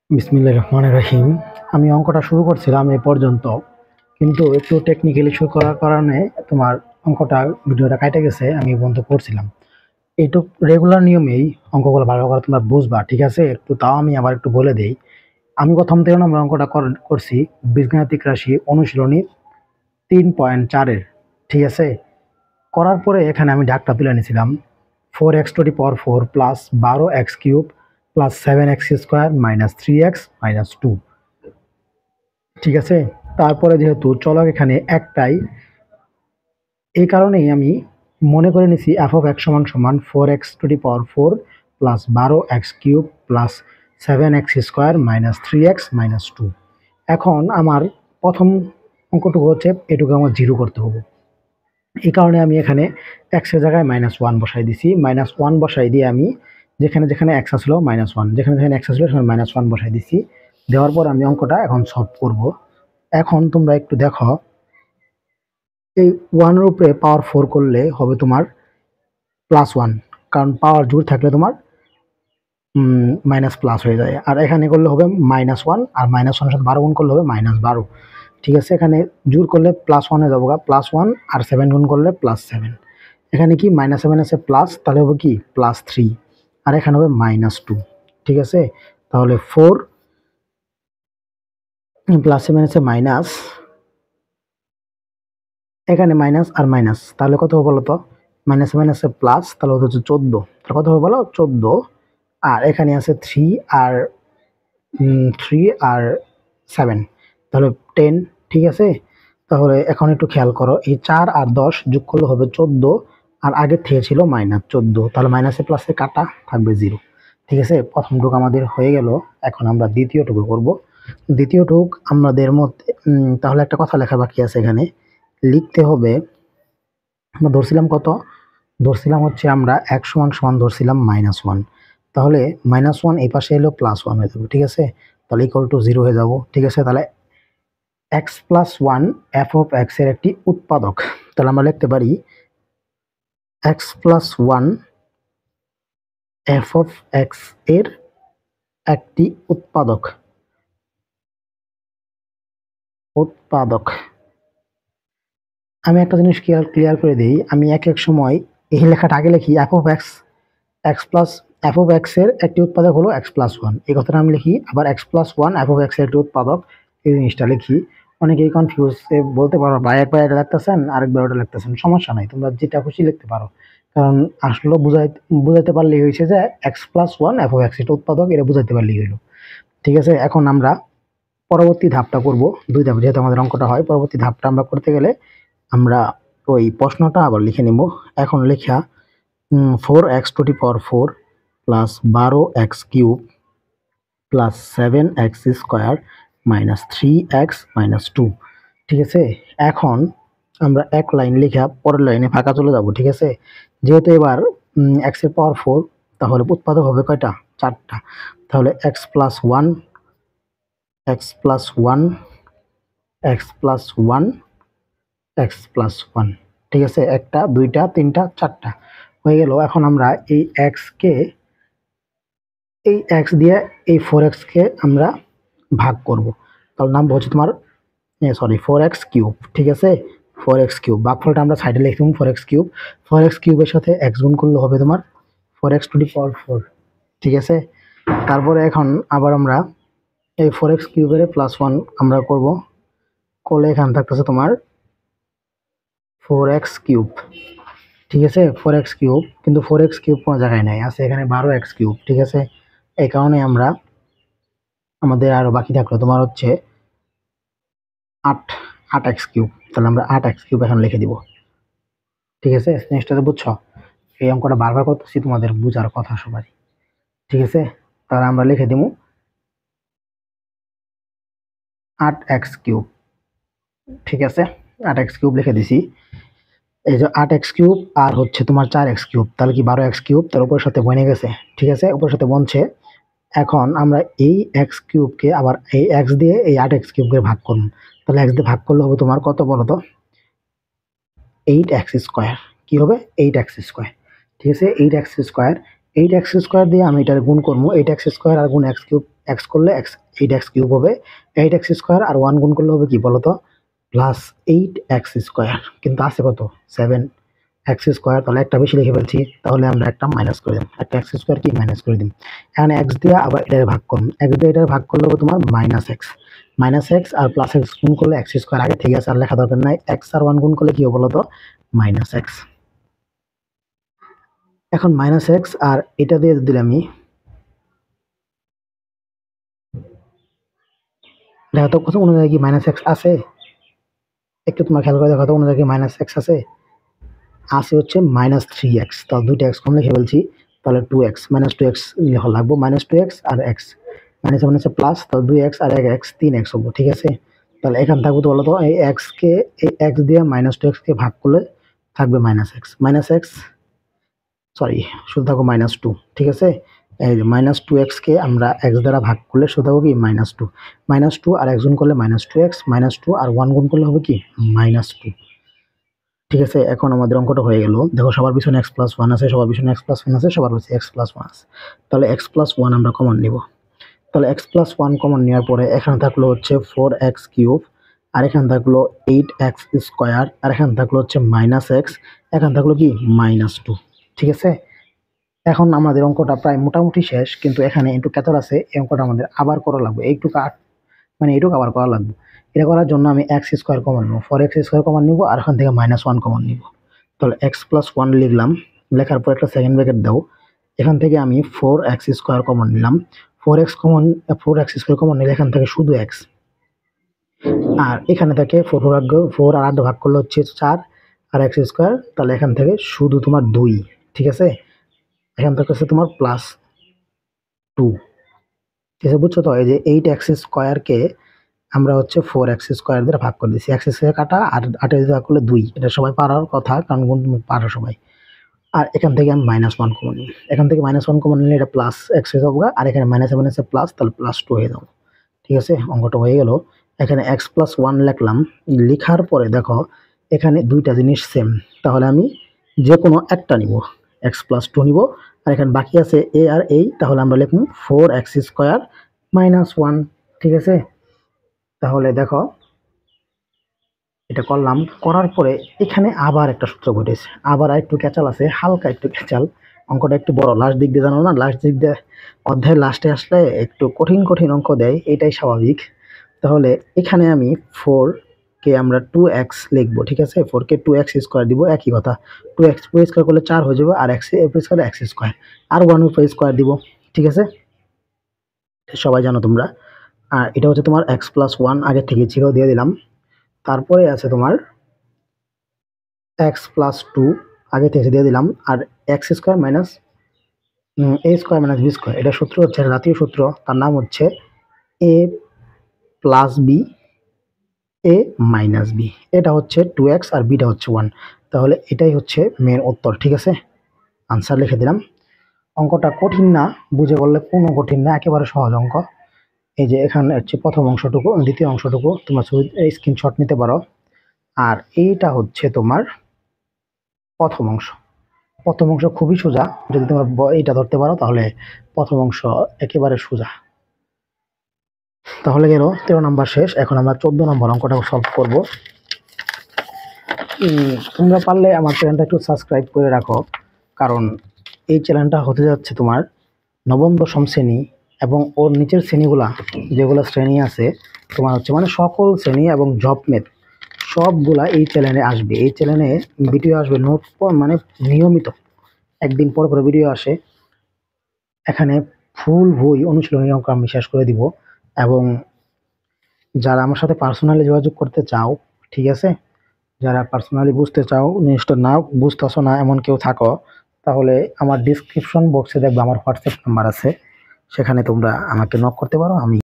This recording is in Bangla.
বিসমিল্লাহির রহমানির রহিম। আমি অঙ্কটা শুরু করছিলাম এ পর্যন্ত, কিন্তু একটু টেকনিক্যাল ইস্যু করার কারণে তোমার ভিডিওটা কাটে গেছে। আমি বন্ধ করছিলাম। এইটুক রেগুলার নিয়মেই অঙ্কগুলো ভালো করে তোমরা বুঝবা, ঠিক আছে? একটু তাও আমি আবার একটু বলে দেই। আমি প্রথম 13 নম্বর অঙ্কটা করছি বীজগাণিতিক রাশি অনুশীলনী 3.4-এর, ঠিক আছে? করার পরে এখানে আমি ডাকটা তুলে নিয়েছিলাম 4x⁴ plus 12x³ plus 7x² minus 3x minus 2, ঠিক আছে? তারপরে যেহেতু চলক এখানে একটাই, এই কারণেই আমি মনে করে নিছি f(x) সমান 4x⁴ plus 12x³ plus 7x² minus 3x minus 2। এখন আমার প্রথম অঙ্কটুকু হচ্ছে এটুকু আমার 0 করতে হবে। এই কারণে আমি এখানে x এর জায়গায় -1 বসাই দিছি। -1 বসাই দিয়ে আমি যেখানে যেখানে x আসলো -1, যেখানে যেখানে x আসলো সেখানে -1 বসাই দিছি। দেওয়ার পর আমি অঙ্কটা এখন সলভ করব। এখন তোমরা একটু দেখো, এই 1 এর উপরে পাওয়ার 4 করলে হবে তোমার +1, কারণ পাওয়ার জোর থাকলে তোমার মাইনাস প্লাস হয়ে যায়। আর এখানে করলে হবে -1, আর -1 এর সাথে 12 গুণ করলে হবে -12, ঠিক আছে? এখানে জোর করলে +1 হয়ে যাবো, +1 আর 7 গুণ করলে +7। এখানে কি -7 আছে প্লাস, তাহলে হবে কি +3, আর এখানে হবে -2, ঠিক আছে? তাহলে 4 +7 আছে মাইনাস, এখানে মাইনাস আর মাইনাস, তাহলে কত হবে বলো তো? -7 আছে প্লাস, তাহলে হচ্ছে 14, তাহলে কত হবে বলো? 14। আর এখানে আছে 3 আর 7, তাহলে 10, ঠিক আছে? তাহলে এখন একটু খেয়াল করো, এই 4 আর 10 যোগ করলে হবে 14, আর আগের থেকে ছিল -14, তাহলে মাইনাসে প্লাসে কাটা থাকবে 0, ঠিক আছে? প্রথম টুক আমাদের হয়ে গেল। এখন আমরা দ্বিতীয় টুকু করব। দ্বিতীয় টুক আমাদের মধ্যে তাহলে একটা কথা লেখা বাকি আছে। এখানে লিখতে হবে, আমরা ধরছিলাম কত? ধরছিলাম হচ্ছে আমরা x সমান ধরছিলাম -1, তাহলে -1 এই পাশে এলো +1 হয়ে যাবে, ঠিক আছে? তাহলে = 0 হয়ে যাব, ঠিক আছে? তাহলে x + 1 f(x) এর একটি উৎপাদক। তাহলে আমরা লিখতে পারি x + 1 f(x) এর একটি উৎপাদক। আমি একটা জিনিস ক্লিয়ার করে দিই। আমি এক সময় এই লেখাটা আগে লিখি f(x) f(x) এর একটি উৎপাদক হলো x + 1, এই কথাটা আমি লিখি। আবার x + 1 f(x) এর একটি উৎপাদক, এই জিনিসটা লিখি। অনেকেই কনফিউজ বলতে পারো, ভাই একবার এটা লিখতেছেন আরেকবার ওটা লিখতেছেন, সমস্যা নাই, তোমরা যেটা খুশি লিখতে পারো। কারণ আসলে বুঝাইতে পারলেই হয়েছে যে x + 1 f(x) এটা উৎপাদক, এটা বুঝাইতে পারলেই হইলো, ঠিক আছে? এখন আমরা পরবর্তী ধাপটা করব। 2 ধাপ যেহেতু আমাদের অঙ্কটা হয়, পরবর্তী ধাপটা আমরা করতে গেলে আমরা ওই প্রশ্নটা আবার লিখে নিব। এখন লেখা 4x⁴ plus 12x³ plus 7x² minus 3x minus 2, ঠিক আছে? এখন আমরা এক লাইন লেখা পরের লাইনে ফাঁকা চলে যাব, ঠিক আছে? যেহেতু এবার x এর পাওয়ার 4, তাহলে উৎপাদক হবে কয়টা? 4টা। তাহলে x + 1 x + 1 x + 1 x + 1, ঠিক আছে? 1টা 2টা 3টা 4টা হয়ে গেল। এখন আমরা এই x দিয়ে এই 4x কে আমরা ভাগ করব। তাহলে নাম হচ্ছে তোমার 4x³, ঠিক আছে? 4x³ ভাগফলটা আমরা সাইডে লিখলাম 4x³। 4x³ এর সাথে x গুণ করলে হবে তোমার 4x⁴, ঠিক আছে? তারপরে এখন আবার আমরা এই 4x³ এর +1 আমরা করব, করলে এখানে থাকতেছে তোমার 4x³, ঠিক আছে? 4x³ কিন্তু 4x³ কোনো জায়গায় নাই, আছে এখানে 12x³, ঠিক আছে? এই কারণে আমাদের আরো বাকি থাকলো তোমার হচ্ছে 8x³। তাহলে আমরা 8x³ এখন লিখে দিব, ঠিক আছে? জিনিসটা বুঝছো? এই অঙ্কটা বারবার করতেছি, তোমাদের বুঝার কথা সবারই, ঠিক আছে? তাহলে আমরা লিখে দিব 8x³, ঠিক আছে? 8x³ লিখে দিছি। এই যে 8x³ আর হচ্ছে তোমার 4x³, তাহলে কি 12x³, তার উপরের সাথে বনে গেছে, ঠিক আছে? উপরের সাথে বনছে। এখন আমরা এই x³ কে আবার এই x দিয়ে এই 8x³ কে ভাগ করব। তাহলে x দিয়ে ভাগ করলে হবে তোমার কত বলো তো? 8x²। কি হবে? 8x², ঠিক আছে? 8x²। 8x² দিয়ে আমি এটা গুণ করব। 8x² আর গুণ x³ এক্স করলে এক্স 8x কিউব হবে, 8x স্কোয়ার আর 1 গুণ করলে হবে কি বলতো প্লাস 8x স্কোয়ার, কিন্তু আছে কত 7x স্কোয়ার, তাহলে একটা বেশি লিখে ফেলছি, তাহলে আমরা একটা মাইনাস করে দিই, একটা এক্স স্কোয়ার কি মাইনাস করে দিই। এখানে এক্স দিয়ে আবার এটার ভাগ করুন, এক্স দিয়ে এটার ভাগ করলে হবে তোমার মাইনাস এক্স আর প্লাস এক্স গুণ করলে এক্স স্কোয়ার, আগে ঠিক আছে আর লেখা দরকার নাই, এক্স আর 1 গুণ করলে কি হবে বলতো মাইনাস এক্স। এখন মাইনাস এক্স আর এটা দিয়ে দিলে আমি দেখো তো কত কোনো জায়গায় কি মাইনাস এক্স আছে, একটু তোমার খেয়াল করে দেখো তো কোনো জায়গায় মাইনাস এক্স আছে, হচ্ছে -3x, তাহলে দুইটা এক্স কম লিখে ফেলছি, তাহলে 2x -2x লেখা লাগবে, -2x আর x মাইনাস মাইনাসে প্লাস, তাহলে 2x আর 1x 3x হবে, ঠিক আছে। তাহলে এখানে থাকবে তো বলো তো এই x কে এই x দিয়ে -2x কে ভাগ করলে থাকবে -x সরি শুধু থাকবে -2, ঠিক আছে। এই যে -2x কে আমরা x দ্বারা ভাগ করলে শুধু থাকবে কি -2 আর x গুণ করলে -2x, -2 আর 1 গুণ করলে হবে কি -2, ঠিক আছে। এখন আমাদের অঙ্কটা হয়ে গেল, দেখো সবার পিছনে x+1 আছে, সবার পিছনে x+1 আছে, সবার পিছনে x+1 আছে, তাহলে x+1 আমরা কমন নিব, তাহলে x+1 কমন নেওয়ার পরে এখানে থাকলো হচ্ছে 4x কিউব, আর এখানে থাকলো 8x স্কোয়ার, আর এখানে থাকলো হচ্ছে -x, এখানে থাকলো কি -2, ঠিক আছে। এখন আমাদের অঙ্কটা প্রায় মোটামুটি শেষ, কিন্তু এখানে একটু ক্যাতর আছে, এই অঙ্কটা আমাদের আবার করা লাগবে, এইটুকু এইটুকু আবার করা লাগবে। এটা করার জন্য আমি এক্স স্কোয়ার কমন নেবো, 4x স্কোয়ার কমন নিব, আর এখান থেকে -1 কমন নিব, তাহলে x+1 লিখলাম, লেখার পর একটা সেকেন্ড ব্র্যাকেট দাও, এখান থেকে আমি 4x স্কোয়ার কমন নিলাম, 4x স্কোয়ার কমন নিলে এখান থেকে শুধু x, আর এখানে থেকে 4 আর 8 ভাগ করলে হচ্ছে 4 আর x স্কোয়ার, তাহলে এখান থেকে শুধু তোমার 2, ঠিক আছে। এখান থেকে হচ্ছে তোমার +2, ঠিক আছে, বুঝছো তো। এই যে 8x স্কোয়ারকে আমরা হচ্ছে 4x স্কোয়ার দিয়ে ভাগ করে দিচ্ছি, x স্কোয়ার কাটা আর 8 দিয়ে ভাগ করলে 2, এটা সবাই পারার কথা, কারণ পারো সবাই। আর এখান থেকে আমি -1 কমন নিই, এখান থেকে -1 কমন নিলে এটা প্লাস এক্স হয়ে যাবো, আর এখানে মাইনাসে প্লাস, তাহলে +2 হয়ে যাবো, ঠিক আছে। অঙ্কটা হয়ে গেল। এখানে x+1 লিখলাম, লেখার পরে দেখো এখানে দুইটা জিনিস সেম, তাহলে আমি যে কোনো একটা নিব, x+2 নিব, আর এখানে বাকি আছে a আর এই, তাহলে আমরা লিখব 4x স্কোয়ার -1, ঠিক আছে। তাহলে দেখো এটা করলাম, করার পরে এখানে আবার একটা সূত্র ঘটেছে, আবার একটু ক্যাচাল আছে, হালকা একটু ক্যাচাল, অঙ্কটা একটু বড়, লাস্ট দিক দিয়ে জানো না, লাস্ট দিক দিয়ে অধ্যায়ের লাস্টে আসলে একটু কঠিন কঠিন অঙ্ক দেয়, এটাই স্বাভাবিক। তাহলে এখানে আমি 4 কে আমরা 2x লিখবো, ঠিক আছে, 4 কে 2x স্কোয়ার দিব, একই কথা, 2x স্কোয়ার করলে 4 হয়ে যাবে, আর x স্কোয়ার x স্কোয়ার, আর 1 স্কোয়ার দিব, ঠিক আছে, সবাই জানো তোমরা। আর এটা হচ্ছে তোমার x+1 আগে থেকে ছিল, দিয়ে দিলাম। তারপরে আছে তোমার x+2 আগে থেকে দিয়ে দিলাম, আর x square minus a square minus b square, এটা সূত্র হচ্ছে জাতীয় সূত্র, তার নাম হচ্ছে a plus b a minus b, এটা হচ্ছে 2x আর বিটা হচ্ছে 1, তাহলে এটাই হচ্ছে মেন উত্তর, ঠিক আছে। আনসার লিখে দিলাম। অঙ্কটা কঠিন না, বুঝে বললে কোনো কঠিন না, একেবারে সহজ অঙ্ক। এই যে এখানে হচ্ছে প্রথম অংশটুকু, দ্বিতীয় অংশটুকু তোমার স্ক্রিনশট নিতে পারো, আর এইটা হচ্ছে তোমার প্রথম অংশ। প্রথম অংশ খুবই সোজা, যদি তোমরা এইটা ধরতে পারো তাহলে প্রথম অংশ একেবারে সোজা। তাহলে গেল 13 নম্বর শেষ, এখন আমরা 14 নম্বর অঙ্কটা সলভ করব। তোমরা পারলে আমার চ্যানেলটা একটু সাবস্ক্রাইব করে রাখো, কারণ এই চ্যানেলটা হতে যাচ্ছে তোমার নবম দশম শ্রেণী এবং ওর নিচের শ্রেণীগুলা, যেগুলো শ্রেণী আছে তোমার হচ্ছে মানে সকল শ্রেণী এবং জব মেথ সবগুলা এই চ্যানেলে আসবে। এই চ্যানেলে ভিডিও আসবে নোট মানে নিয়মিত, একদিন পর পর ভিডিও আসে। এখানে ফুল বই অনুশীলনী অঙ্ক আমি শেষ করে দিব, এবং যারা আমার সাথে পার্সোনালি যোগাযোগ করতে চাও, ঠিক আছে, যারা পার্সোনালি বুঝতে চাও, জিনিসটা না বুঝতেছো না এমন কেউ থাকো, তাহলে আমার ডিসক্রিপশন বক্সে দেখবে আমার হোয়াটসঅ্যাপ নাম্বার আছে, সেখানে তোমরা আমাকে নক করতে পারো, আমি